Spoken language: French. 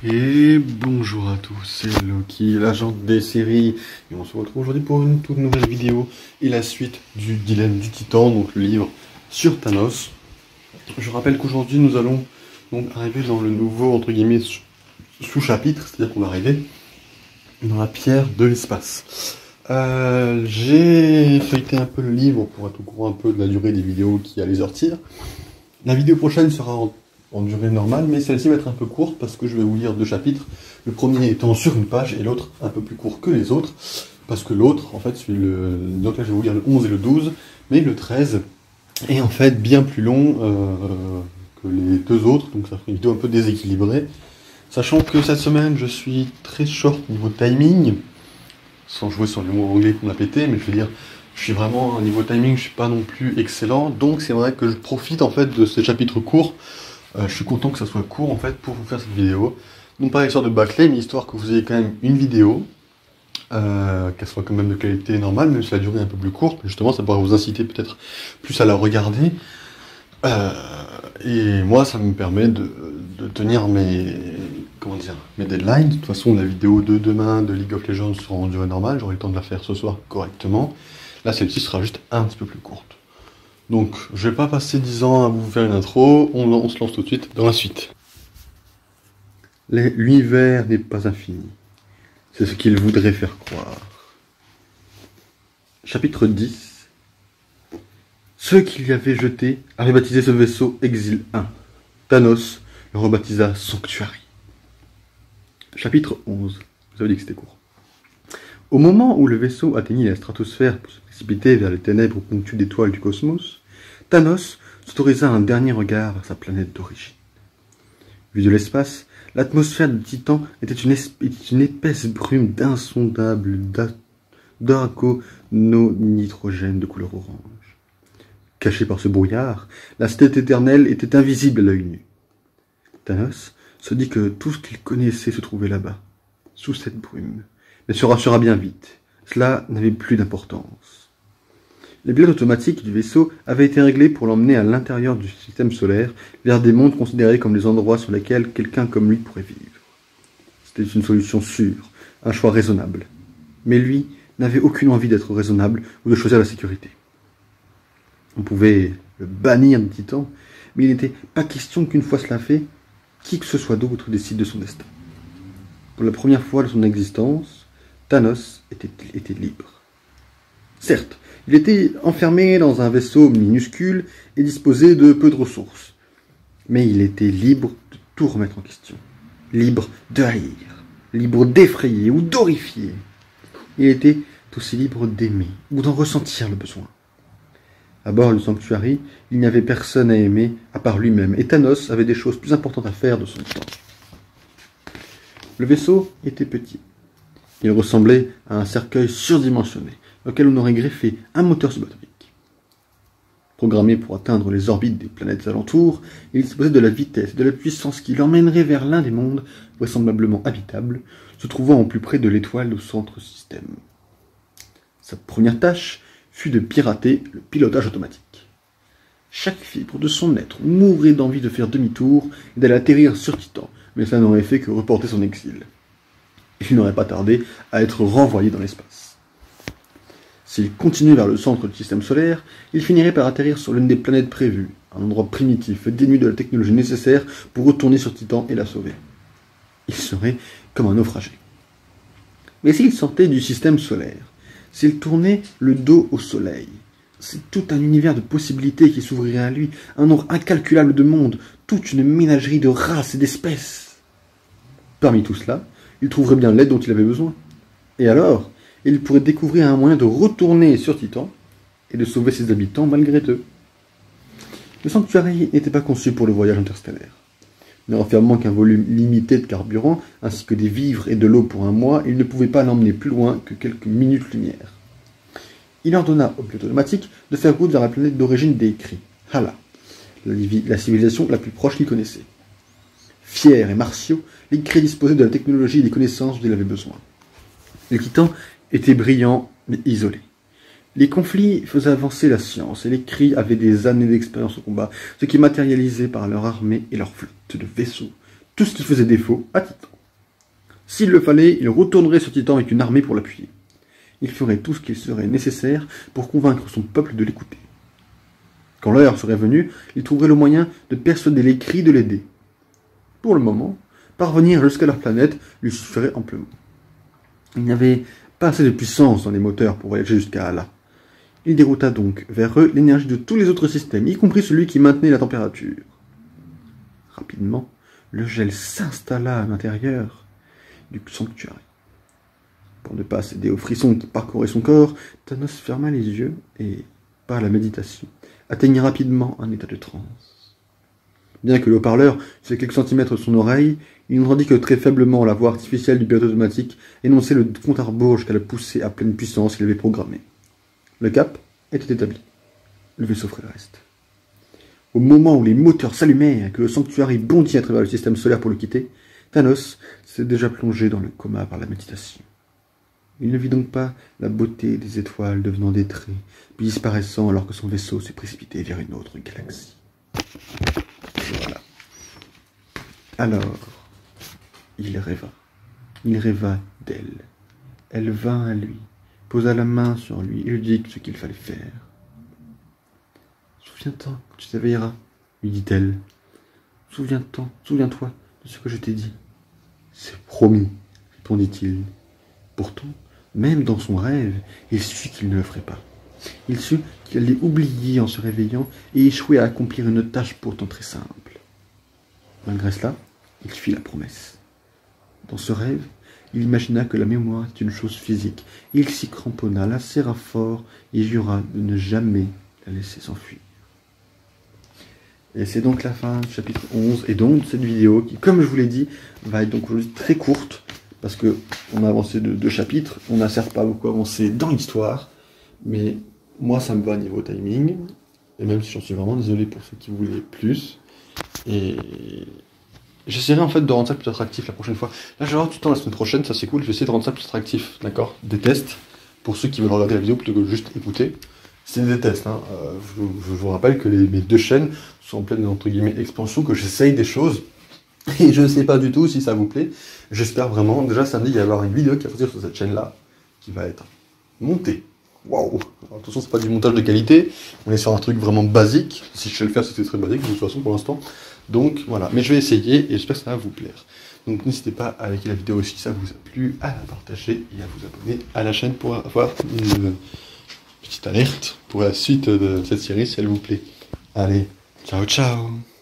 Et bonjour à tous, c'est Loki, l'agent des séries, et on se retrouve aujourd'hui pour une toute nouvelle vidéo et la suite du Dilemme du Titan, donc le livre sur Thanos. Je rappelle qu'aujourd'hui nous allons donc arriver dans le nouveau entre guillemets sous-chapitre, c'est-à-dire qu'on va arriver dans la pierre de l'espace. J'ai feuilleté un peu le livre pour être au courant un peu de la durée des vidéos qui allaient sortir. La vidéo prochaine sera en durée normale, mais celle-ci va être un peu courte parce que je vais vous lire deux chapitres. Le premier étant sur une page et l'autre un peu plus court que les autres. Parce que l'autre, en fait, donc là je vais vous lire le 11 et le 12, mais le 13 est en fait bien plus long que les deux autres, donc ça fait une vidéo un peu déséquilibrée. Sachant que cette semaine je suis très short niveau timing, sans jouer sur le mot anglais qu'on a pété, mais je veux dire, je suis vraiment, niveau timing, je suis pas non plus excellent, donc c'est vrai que je profite en fait de ces chapitres courts. Je suis content que ça soit court en fait pour vous faire cette vidéo. Non pas histoire de bâcler, mais histoire que vous ayez quand même une vidéo, qu'elle soit quand même de qualité normale, même si la durée est un peu plus courte, mais justement ça pourrait vous inciter peut-être plus à la regarder. Et moi ça me permet de tenir mes deadlines. De toute façon la vidéo de demain de League of Legends sera en durée normale, j'aurai le temps de la faire ce soir correctement. Là celle-ci sera juste un petit peu plus courte. Donc, je vais pas passer 10 ans à vous faire une intro, on se lance tout de suite dans la suite. L'univers n'est pas infini. C'est ce qu'il voudrait faire croire. Chapitre 10. Ceux qui lui avaient jeté avaient baptisé ce vaisseau Exil 1. Thanos le rebaptisa Sanctuary. Chapitre 11. Vous avez dit que c'était court. Au moment où le vaisseau atteignit la stratosphère pour se précipiter vers les ténèbres ponctues d'étoiles du cosmos, Thanos s'autorisa un dernier regard vers sa planète d'origine. Vue de l'espace, l'atmosphère de Titan était une épaisse brume d'insondable d'aracononitrogène de couleur orange. Cachée par ce brouillard, la cité éternelle était invisible à l'œil nu. Thanos se dit que tout ce qu'il connaissait se trouvait là-bas, sous cette brume, mais se rassura bien vite. Cela n'avait plus d'importance. Les pilotes automatiques du vaisseau avaient été réglés pour l'emmener à l'intérieur du système solaire, vers des mondes considérés comme les endroits sur lesquels quelqu'un comme lui pourrait vivre. C'était une solution sûre, un choix raisonnable. Mais lui n'avait aucune envie d'être raisonnable ou de choisir la sécurité. On pouvait le bannir des Titans, mais il n'était pas question qu'une fois cela fait, qui que ce soit d'autre décide de son destin. Pour la première fois de son existence, Thanos était libre. Certes, il était enfermé dans un vaisseau minuscule et disposait de peu de ressources. Mais il était libre de tout remettre en question. Libre de haïr, libre d'effrayer ou d'horrifier. Il était aussi libre d'aimer ou d'en ressentir le besoin. À bord du Sanctuary, il n'y avait personne à aimer à part lui-même, et Thanos avait des choses plus importantes à faire de son temps. Le vaisseau était petit. Il ressemblait à un cercueil surdimensionné, auquel on aurait greffé un moteur subatomique. Programmé pour atteindre les orbites des planètes alentours, il disposait de la vitesse et de la puissance qui l'emmènerait vers l'un des mondes vraisemblablement habitables, se trouvant au plus près de l'étoile au centre système. Sa première tâche fut de pirater le pilotage automatique. Chaque fibre de son être mourait d'envie de faire demi-tour et d'aller atterrir sur Titan, mais ça n'aurait fait que reporter son exil. Il n'aurait pas tardé à être renvoyé dans l'espace. S'il continuait vers le centre du système solaire, il finirait par atterrir sur l'une des planètes prévues, un endroit primitif, dénué de la technologie nécessaire pour retourner sur Titan et la sauver. Il serait comme un naufragé. Mais s'il sortait du système solaire, s'il tournait le dos au soleil, c'est tout un univers de possibilités qui s'ouvrirait à lui, un nombre incalculable de mondes, toute une ménagerie de races et d'espèces. Parmi tout cela, il trouverait bien l'aide dont il avait besoin. Et alors, il pourrait découvrir un moyen de retourner sur Titan et de sauver ses habitants malgré eux. Le Sanctuary n'était pas conçu pour le voyage interstellaire. Ne renfermant qu'un volume limité de carburant, ainsi que des vivres et de l'eau pour un mois, il ne pouvait pas l'emmener plus loin que quelques minutes-lumière. Il ordonna au pilote automatique de faire route vers la planète d'origine des Kree, Hala, la civilisation la plus proche qu'il connaissait. Fiers et martiaux, les Kree disposaient de la technologie et des connaissances dont il avait besoin. Les Titans étaient brillants mais isolés. Les conflits faisaient avancer la science et les Kree avaient des années d'expérience au combat, ce qui matérialisait par leur armée et leur flotte de vaisseaux tout ce qui faisait défaut à Titan. S'il le fallait, il retournerait sur Titan avec une armée pour l'appuyer. Il ferait tout ce qu'il serait nécessaire pour convaincre son peuple de l'écouter. Quand l'heure serait venue, il trouverait le moyen de persuader les cris de l'aider. Pour le moment, parvenir jusqu'à leur planète lui suffirait amplement. Il n'y avait pas assez de puissance dans les moteurs pour voyager jusqu'à Allah. Il dérouta donc vers eux l'énergie de tous les autres systèmes, y compris celui qui maintenait la température. Rapidement, le gel s'installa à l'intérieur du sanctuaire. Pour ne pas céder aux frissons qui parcouraient son corps, Thanos ferma les yeux et, par la méditation, atteignit rapidement un état de transe. Bien que le haut-parleur faisait quelques centimètres de son oreille, il n'entendit que très faiblement la voix artificielle du pilote automatique énoncer le compte à rebours jusqu'à le pousser à pleine puissance qu'il avait programmé. Le cap était établi. Le vaisseau ferait le reste. Au moment où les moteurs s'allumèrent et que le sanctuaire bondit à travers le système solaire pour le quitter, Thanos s'est déjà plongé dans le coma par la méditation. Il ne vit donc pas la beauté des étoiles devenant des traits, puis disparaissant alors que son vaisseau s'est précipité vers une autre galaxie. Voilà. Alors, il rêva. Il rêva d'elle. Elle vint à lui, posa la main sur lui et lui dit ce qu'il fallait faire. « Souviens-toi quand tu t'éveilleras, lui dit-elle. « Souviens-toi de ce que je t'ai dit. »« C'est promis, répondit-il. Pourtant, même dans son rêve, il sut qu'il ne le ferait pas. Il sut qu'il allait oublier en se réveillant et échouer à accomplir une tâche pourtant très simple. Malgré cela, il fit la promesse. Dans ce rêve, il imagina que la mémoire est une chose physique. Il s'y cramponna, la serra fort et jura de ne jamais la laisser s'enfuir. Et c'est donc la fin du chapitre 11 et donc de cette vidéo qui, comme je vous l'ai dit, va être donc aujourd'hui très courte parce que on a avancé de 2 chapitres. On n'a certes pas beaucoup avancé dans l'histoire, mais moi ça me va niveau timing. Et même si j'en suis vraiment désolé pour ceux qui voulaient plus. Et j'essaierai en fait de rendre ça plus attractif la prochaine fois. Là, je vais avoir du temps la semaine prochaine, ça c'est cool. Je vais essayer de rendre ça plus attractif, d'accord? Des tests pour ceux qui veulent regarder la vidéo plutôt que juste écouter. C'est des tests, hein. Je vous rappelle que mes 2 chaînes sont en pleine entre guillemets expansion, que j'essaye des choses. Et je ne sais pas du tout si ça vous plaît. J'espère vraiment. Déjà samedi, il va y avoir une vidéo qui va sortir sur cette chaîne-là, qui va être montée. Waouh! Attention, c'est pas du montage de qualité. On est sur un truc vraiment basique. Si je sais le faire, c'était très basique de toute façon pour l'instant. Donc voilà. Mais je vais essayer et j'espère que ça va vous plaire. Donc n'hésitez pas à liker la vidéo si ça vous a plu, à la partager et à vous abonner à la chaîne pour avoir une petite alerte pour la suite de cette série si elle vous plaît. Allez, ciao ciao!